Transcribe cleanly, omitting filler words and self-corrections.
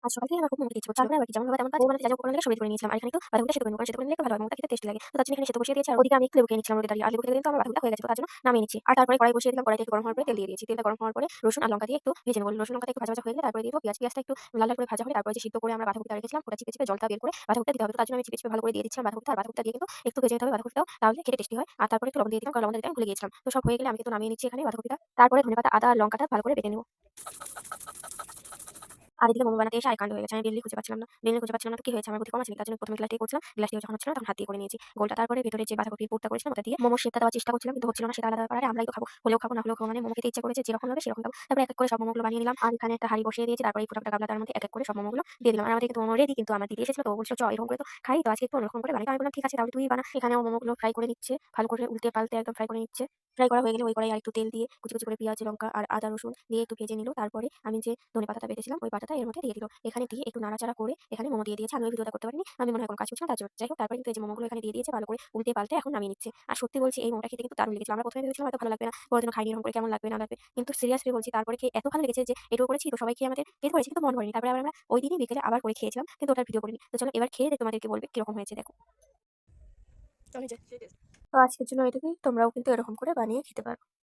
আজ সকাল থেকে আমার খুব মুখে ইচ্ছে করছিল। তারপরে আবার কি যেমন ভাবা তেমন কাজ ও বানাতে যা যা উপকরণ লাগে সবই করে নিয়েছিলাম। আর এখানে একটু বাঁধাকপিটা সেদ্ধ করে নেব। কারণ সেদ্ধ করে নিলে একটু ভালো হয়। মোমোটা খেতে টেস্টি লাগে। তো তার জন্য এখানে সেদ্ধ বসিয়ে দিয়েছি। আর ওদিকে আমি একটু লেবু খেয়ে নিচ্ছিলাম রোদে দাঁড়িয়ে। আর লেবু খেতে কিন্তু আমার বাঁধাকপিটা হয়ে গেছে। তো তার জন্য নামিয়ে নিচ্ছি। আর তারপরে কড়াই বসিয়ে দিলাম। কড়াইতে একটু গরম হওয়ার পরে তেল দিয়ে দিয়েছি। তেলটা গরম হওয়ার পরে রসুন আর লঙ্কা দিয়ে একটু ভেজে নেব। রসুন লঙ্কাটা একটু ভাজা ভাজা হয়ে গেলে তারপরে দিয়ে দেব পেঁয়াজ। পেঁয়াজটা একটু লাল লাল করে ভাজা হলে তারপরে যে সিদ্ধ করে আমরা বাঁধাকপিটা রেখেছিলাম ওটা চিপে চিপে জলটা বের করে বাঁধাকপিটা দিতে হবে। তো তার জন্য আমি চিপে চিপে ভালো করে দিয়ে দিচ্ছিলাম বাঁধাকপিটা। আর বাঁধাকপিটা দিয়ে কিন্তু একটু ভেজে নিতে হবে বাঁধাকপিটাও, তাহলে খেতে টেস্টি হয়। আর তারপরে একটু লবণ দিয়ে দিলাম, কারণ লবণ দিতে আমি ভুলে গিয়েছিলাম। তো সব হয়ে গেলে আমি কিন্তু নামিয়ে নিচ্ছি এখানে বাঁধাকপিটা। তারপরে ধনেপাতা, আদা আর লঙ্কাটা ভালো করে বেটে নেব। আর এদিকে মোমো বানাতে এসে আই কান্ড হয়ে গেছে। আমি বেলনি খুঁজে পাচ্ছিলাম না। বেলনি খুঁজে পাচ্ছিলাম না তো কি হয়েছে? আমার বুদ্ধি কম আছে নাকি? তার জন্য ১ম এ গ্লাস দিয়ে করছিলাম। গ্লাস দিয়ে যখন হচ্ছিল না তখন হাত দিয়ে করে নিয়েছি গোলটা। তারপরে ভেতরে যে বাঁধাকপির পুরটা করেছিলাম ওটা দিয়ে মোমোর শেপটা দেওয়ার চেষ্টা করছিলাম, কিন্তু হচ্ছিল না। সেটা আলাদা ব্যাপার। আরে আমরাই তো খাবো। হলেও খাবো না হলেও খাবো। মানে মোমো খেতে ইচ্ছে করেছে, যেরকম হবে সেরকম খাবো। তারপরে এক এক করে সব মোমোগুলো বানিয়ে নিলাম। আর এখানে একটা হাঁড়ি বসিয়ে দিয়েছি। তারপরে এই ফোটা ফোটা গামলা তার মধ্যে এক এক করে সব মোমোগুলো দিয়ে দিলাম। আর আমাদের কিন্তু মোমো রেডি। কিন্তু আমার দিদি এসেছিল তো ও বলছিল, "চ এরকম করে তো খাই। তো আজকে একটু অন্যরকম করে বানাই।" তো আমি বললাম, "ঠিক আছে তাহলে তুই বানা।" এখানেও মোমোগুলো ফ্রাই করে নিচ্ছে। ভালো করে উল্টে পাল্টে একদম ফ্রাই করে নিচ্ছে। ফ্রাই করা হয়ে গেলে ওই কড়াইয়ে আরেকটু তেল দিয়ে কুচি কুচি করে পেঁয়াজ, লঙ্কা আর আদা রসুন দিয়ে একটু ভেজে নিল। তারপরে আমি যে ধনেপাতাটা বেটেছিলাম ওই পাতাটা এর মধ্যে দিয়ে দিল। এখানে দিয়ে একটু নাড়াচাড়া করে এখানে মোমো দিয়ে দিয়েছে। আমি ওই ভিডিওটা করতে পারিনি। আমি মনে হয় কোনো কাজ করছিলাম তার জন্য। যাই হোক, তারপরে কিন্তু এই যে মোমোগুলো এখানে দিয়ে দিয়েছে ভালো করে উল্টে পাল্টে এখন নামিয়ে নিচ্ছে। আর সত্যি বলছি এই মোমোটা খেতে কিন্তু দারুণ লেগেছিল। আমরা ১ম এ ভেবেছিলাম হয়তো ভালো লাগবে না। কোনদিনও খাইনি এরকম করে কেমন লাগবে না লাগবে। কিন্তু সিরিয়াসলি বলছি তারপরে খেয়ে এত ভালো লেগেছে যে এটুকু করেছি তো সবাই খেয়ে আমাদের পেট ভরেছে কিন্তু মন ভরেনি। তারপরে আবার আমরা ওইদিনই বিকেলে আবার করে খেয়েছিলাম। কিন্তু ওটার ভিডিও করিনি। তো চলো এবার খেয়ে তোমাদেরকে বলবে কিরকম হয়েছে দেখো। তো আজকের জন্য এটুকুই। তোমরাও কিন্তু এরকম করে বানিয়ে খেতে পারো।